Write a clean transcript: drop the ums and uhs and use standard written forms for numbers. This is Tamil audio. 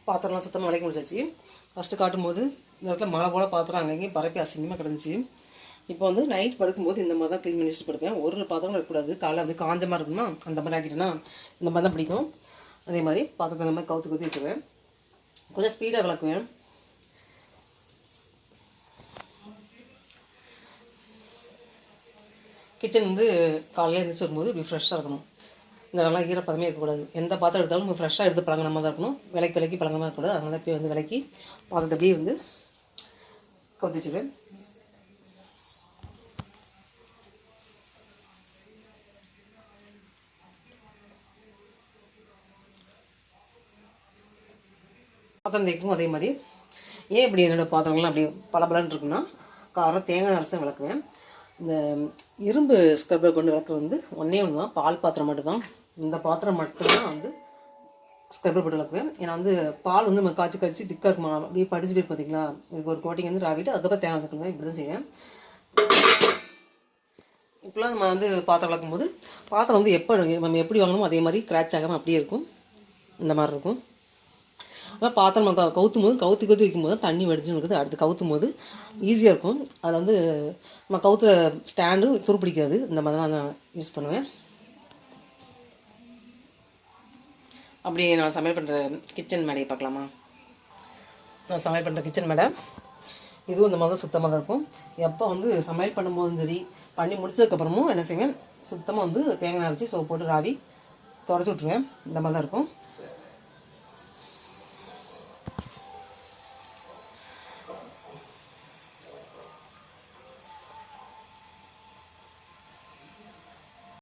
பாத்திரம்லாம் சுத்தமாக விளக்கி முடிச்சாச்சு. ஃபஸ்ட்டு காட்டும்போது இந்த இடத்துல மழை போல் பாத்திரம் அங்கேயும் பரப்பி அசிங்கமாக கிடந்துச்சு. இப்போ வந்து நைட் படுக்கும்போது இந்த மாதிரி தான் க்ளீன் பண்ணி வச்சுட்டு படுப்பேன். ஒரு பாத்திரம் இருக்கக்கூடாது, காலைல அப்படியே காஞ்ச மாதிரி இருக்குமா, அந்த மாதிரி ஆக்கிட்டேன்னா இந்த மாதிரி தான் பிடிக்கும். அதே மாதிரி பாத்திரத்தை இந்த மாதிரி கவுத்து வச்சுருவேன். கொஞ்சம் ஸ்பீடாக விளக்குவேன். கிச்சன் வந்து காலையில் எழுந்திரிச்சு வரும்போது இப்படி ஃப்ரெஷ்ஷாக இருக்கணும். இந்த நல்லா ஈரப்பதமே இருக்கக்கூடாது. எந்த பாத்திரம் எடுத்தாலும் நம்ம ஃப்ரெஷ்ஷாக எடுத்து பழங்கின மாதிரி தான் இருக்கணும். விலைக்கு பழங்கின மாதிரி இருக்கக்கூடாது. அதனால போய் வந்து விலைக்கு பாத்திரத்தை அப்படியே வந்து கவுத்து வச்சுருவேன். பாத்திரம் தேய்க்கும் அதே மாதிரி. ஏன் இப்படி என்னோடய பாத்திரங்கள்லாம் அப்படி பளபளன்னு இருக்குன்னா, காரம் தேங்காய் அரைச்சி விளக்குவேன். இந்த இரும்பு ஸ்க்ரப்பர் கொண்டு விளக்குறது வந்து ஒன்றே ஒன்று தான், பால் பாத்திரம் மட்டும்தான். இந்த பாத்திரம் மட்டும்தான் வந்து ஸ்க்ரப்பர் போட்டு விளக்குவேன். ஏன்னா வந்து பால் வந்து நம்ம காய்ச்சி திக்காக இருக்குமா, அப்படியே படிச்சு போய் பார்த்தீங்களா, இதுக்கு ஒரு கோட்டிங் வந்து ராவிட்டு அதுக்கப்புறம் தேங்காய் வச்சுக்கணும். இப்படி தான் செய்வேன். இப்போலாம் நம்ம வந்து பாத்திரம் விளக்கும்போது பாத்திரம் வந்து நம்ம எப்படி வாங்கணுமோ அதே மாதிரி கிராச் ஆகாமல் அப்படியே இருக்கும். இந்த மாதிரி இருக்கும். ஆனால் பாத்திரம் நம்ம கவுத்தும் போது கவுத்தி வைக்கும்போது தண்ணி வடிச்சுன்னு இருக்குது. அடுத்து கவுத்தும் போது ஈஸியாக இருக்கும். அதில் வந்து நம்ம கவுத்துற ஸ்டாண்டு துருப்பிடிக்காது. இந்த மாதிரி தான் நான் யூஸ் பண்ணுவேன். அப்படியே நான் சமையல் பண்ணுற கிச்சன் மேடையை பார்க்கலாமா? நான் சமையல் பண்ணுற கிச்சன் மேடை இதுவும் இந்த மாதிரி தான் சுத்தமாக தான் இருக்கும். எப்போ வந்து சமையல் பண்ணும்போதும் சரி, பண்ணி முடிச்சதுக்கப்புறமும் என்ன செய்வேன், சுத்தமாக வந்து தேங்காய் அரைச்சி சோப்பு போட்டு ராவி தொடச்சி விட்ருவேன். இந்த மாதிரி தான் இருக்கும்.